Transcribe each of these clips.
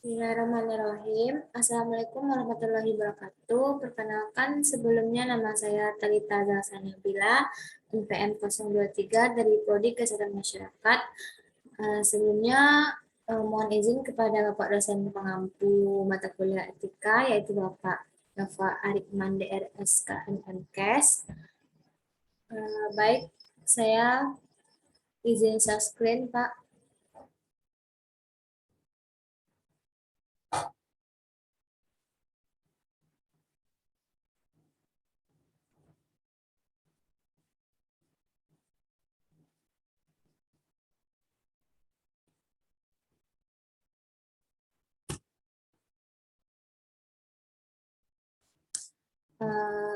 Bismillahirrahmanirrahim. Assalamualaikum warahmatullahi wabarakatuh. Perkenalkan, sebelumnya nama saya Talita Zalsanabila, NPM 023 dari Prodi Kesehatan Masyarakat. Sebelumnya, mohon izin kepada Bapak dosen pengampu mata kuliah etika, yaitu Bapak Nova Arifman DRSK MMKes. Baik, saya izin share screen, Pak.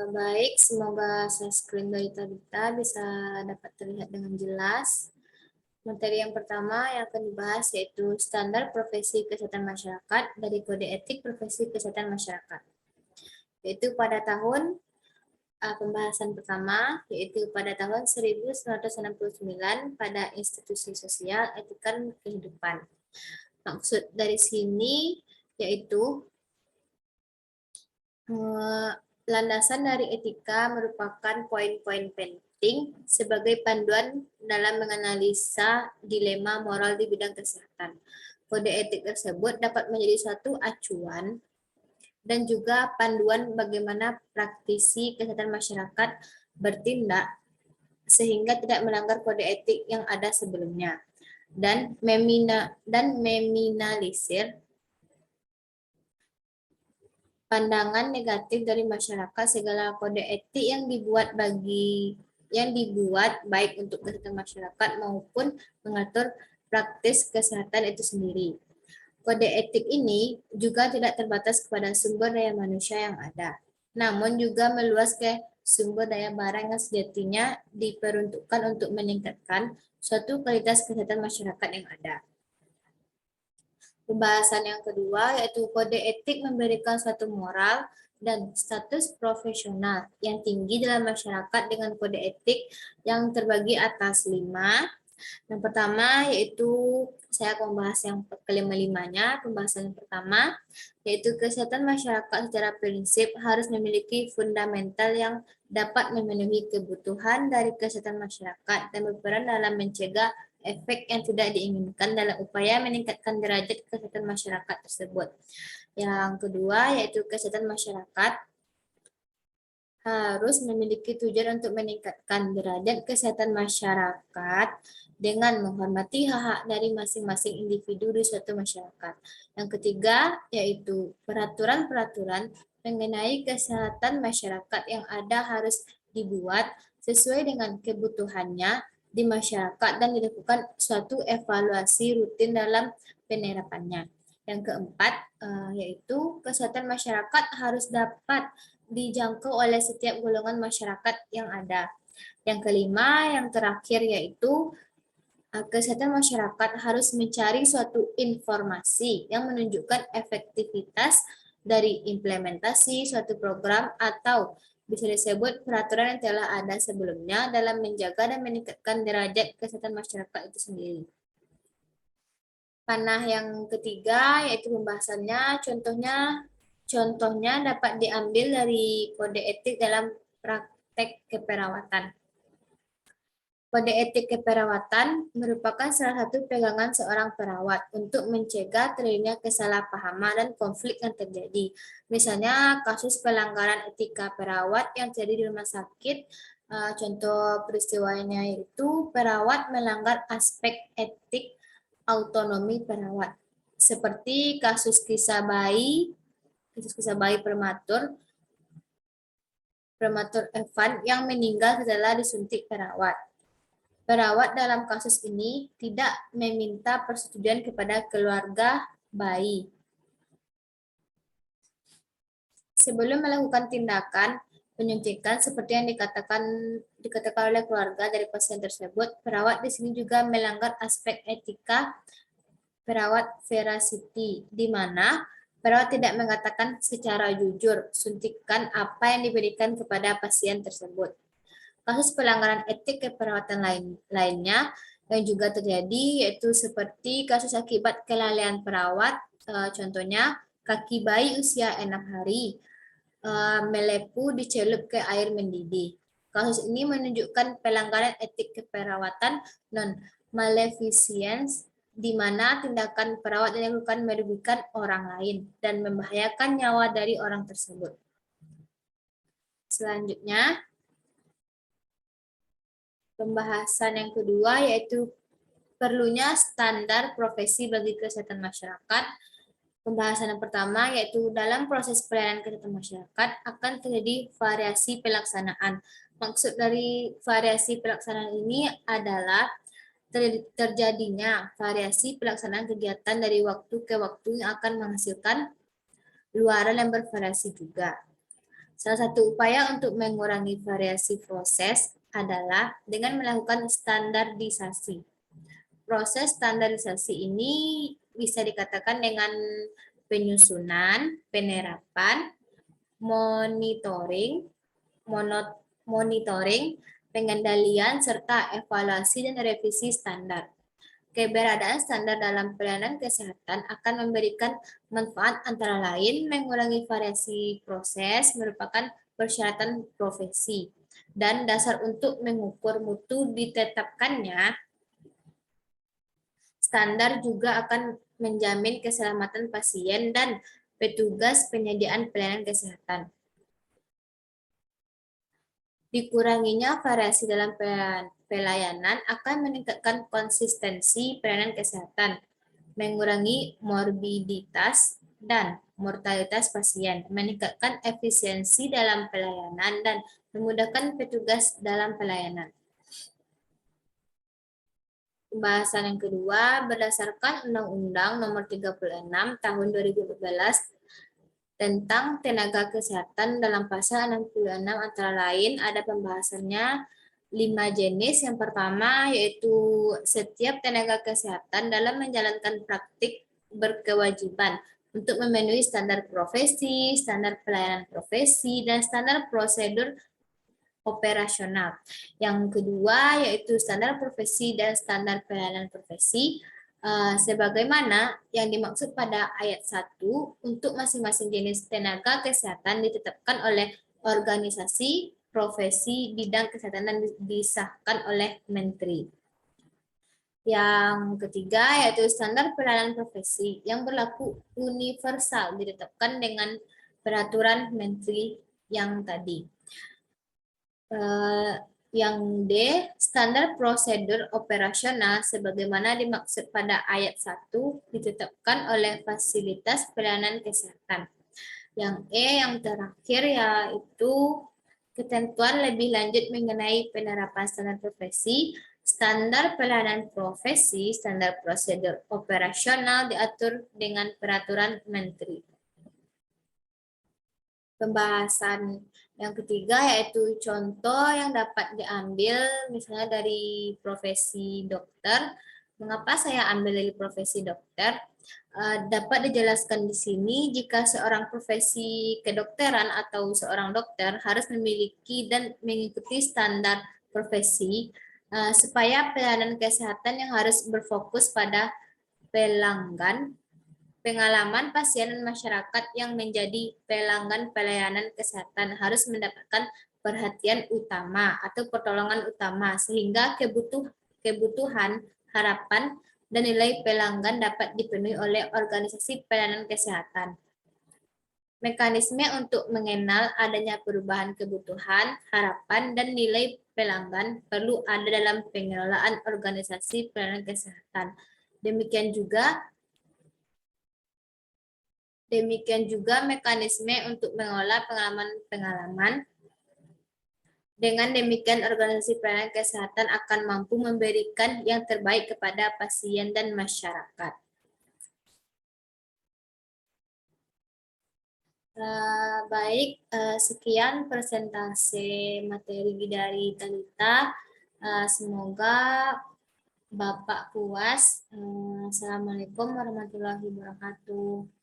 Baik, semoga share screen dari Tabita bisa dapat terlihat dengan jelas. Materi yang pertama yang akan dibahas yaitu standar profesi kesehatan masyarakat dari Kode Etik Profesi Kesehatan Masyarakat. Yaitu pada tahun pembahasan pertama, yaitu pada tahun 1969 pada institusi sosial etika dan kehidupan. Maksud dari sini yaitu landasan dari etika merupakan poin-poin penting sebagai panduan dalam menganalisa dilema moral di bidang kesehatan. Kode etik tersebut dapat menjadi suatu acuan dan juga panduan bagaimana praktisi kesehatan masyarakat bertindak sehingga tidak melanggar kode etik yang ada sebelumnya dan meminimalisir pandangan negatif dari masyarakat segala kode etik yang dibuat baik untuk kesehatan masyarakat maupun mengatur praktis kesehatan itu sendiri. Kode etik ini juga tidak terbatas kepada sumber daya manusia yang ada, namun juga meluas ke sumber daya barang yang sejatinya diperuntukkan untuk meningkatkan suatu kualitas kesehatan masyarakat yang ada. Pembahasan yang kedua yaitu kode etik memberikan suatu moral dan status profesional yang tinggi dalam masyarakat dengan kode etik yang terbagi atas 5. Yang pertama yaitu saya akan membahas yang kelima-limanya. Pembahasan yang pertama yaitu kesehatan masyarakat secara prinsip harus memiliki fundamental yang dapat memenuhi kebutuhan dari kesehatan masyarakat dan berperan dalam mencegah efek yang tidak diinginkan dalam upaya meningkatkan derajat kesehatan masyarakat tersebut. Yang kedua yaitu kesehatan masyarakat harus memiliki tujuan untuk meningkatkan derajat kesehatan masyarakat dengan menghormati hak-hak dari masing-masing individu di suatu masyarakat. Yang ketiga yaitu peraturan-peraturan mengenai kesehatan masyarakat yang ada harus dibuat sesuai dengan kebutuhannya di masyarakat dan dilakukan suatu evaluasi rutin dalam penerapannya. Yang keempat yaitu kesehatan masyarakat harus dapat dijangkau oleh setiap golongan masyarakat yang ada. Yang kelima, yang terakhir yaitu kesehatan masyarakat harus mencari suatu informasi yang menunjukkan efektivitas dari implementasi suatu program atau bisa disebut peraturan yang telah ada sebelumnya dalam menjaga dan meningkatkan derajat kesehatan masyarakat itu sendiri. Panah yang ketiga yaitu pembahasannya contohnya dapat diambil dari kode etik dalam praktek keperawatan. Kode etik keperawatan merupakan salah satu pegangan seorang perawat untuk mencegah terjadinya kesalahpahaman dan konflik yang terjadi. Misalnya kasus pelanggaran etika perawat yang terjadi di rumah sakit. Contoh peristiwanya itu perawat melanggar aspek etik autonomi perawat. Seperti kasus kisah bayi prematur Evan yang meninggal setelah disuntik perawat. Perawat dalam kasus ini tidak meminta persetujuan kepada keluarga bayi. Sebelum melakukan tindakan penyuntikan seperti yang dikatakan oleh keluarga dari pasien tersebut, perawat di sini juga melanggar aspek etika perawat veracity, di mana perawat tidak mengatakan secara jujur suntikan apa yang diberikan kepada pasien tersebut. Kasus pelanggaran etik keperawatan lainnya yang juga terjadi yaitu seperti kasus akibat kelalaian perawat Contohnya, kaki bayi usia 6 hari melepu dicelup ke air mendidih. Kasus ini menunjukkan pelanggaran etik keperawatan non-maleficence di mana tindakan perawat dilakukan merugikan orang lain dan membahayakan nyawa dari orang tersebut. Selanjutnya, pembahasan yang kedua yaitu perlunya standar profesi bagi kesehatan masyarakat. Pembahasan yang pertama yaitu dalam proses pelayanan kesehatan masyarakat akan terjadi variasi pelaksanaan. Maksud dari variasi pelaksanaan ini adalah terjadinya variasi pelaksanaan kegiatan dari waktu ke waktu yang akan menghasilkan luaran yang bervariasi juga. Salah satu upaya untuk mengurangi variasi proses adalah dengan melakukan standarisasi. Proses standarisasi ini bisa dikatakan dengan penyusunan, penerapan, monitoring, pengendalian, serta evaluasi dan revisi standar. Keberadaan standar dalam pelayanan kesehatan akan memberikan manfaat antara lain mengurangi variasi proses, merupakan persyaratan profesi, dan dasar untuk mengukur mutu ditetapkannya. Standar juga akan menjamin keselamatan pasien dan petugas penyediaan pelayanan kesehatan. Dikuranginya variasi dalam pelayanan akan meningkatkan konsistensi pelayanan kesehatan, mengurangi morbiditas dan mortalitas pasien, meningkatkan efisiensi dalam pelayanan, dan memudahkan petugas dalam pelayanan. Pembahasan yang kedua, berdasarkan Undang-Undang Nomor 36 Tahun 2014 tentang tenaga kesehatan dalam pasal 66 antara lain ada pembahasannya 5 jenis. Yang pertama yaitu setiap tenaga kesehatan dalam menjalankan praktik berkewajiban untuk memenuhi standar profesi, standar pelayanan profesi, dan standar prosedur operasional. Yang kedua yaitu standar profesi dan standar pelayanan profesi sebagaimana yang dimaksud pada ayat 1 untuk masing-masing jenis tenaga kesehatan ditetapkan oleh organisasi profesi bidang kesehatan dan disahkan oleh Menteri. Yang ketiga yaitu standar pelayanan profesi yang berlaku universal ditetapkan dengan peraturan Menteri yang tadi. Yang D, standar prosedur operasional sebagaimana dimaksud pada ayat 1 ditetapkan oleh fasilitas pelayanan kesehatan. Yang E yang terakhir yaitu ketentuan lebih lanjut mengenai penerapan standar profesi, standar pelayanan profesi, standar prosedur operasional diatur dengan peraturan Menteri. Pembahasan yang ketiga yaitu contoh yang dapat diambil misalnya dari profesi dokter. Mengapa saya ambil dari profesi dokter? Dapat dijelaskan di sini jika seorang profesi kedokteran atau seorang dokter harus memiliki dan mengikuti standar profesi supaya pelayanan kesehatan yang harus berfokus pada pelanggan, pengalaman pasien dan masyarakat yang menjadi pelanggan pelayanan kesehatan harus mendapatkan perhatian utama atau pertolongan utama sehingga kebutuhan, harapan, dan nilai pelanggan dapat dipenuhi oleh organisasi pelayanan kesehatan. Mekanisme untuk mengenal adanya perubahan kebutuhan, harapan, dan nilai pelanggan perlu ada dalam pengelolaan organisasi pelayanan kesehatan. Demikian juga mekanisme untuk mengolah pengalaman-pengalaman. Dengan demikian, organisasi pelayanan kesehatan akan mampu memberikan yang terbaik kepada pasien dan masyarakat. Baik, sekian presentasi materi dari Talita. Semoga Bapak puas. Assalamualaikum warahmatullahi wabarakatuh.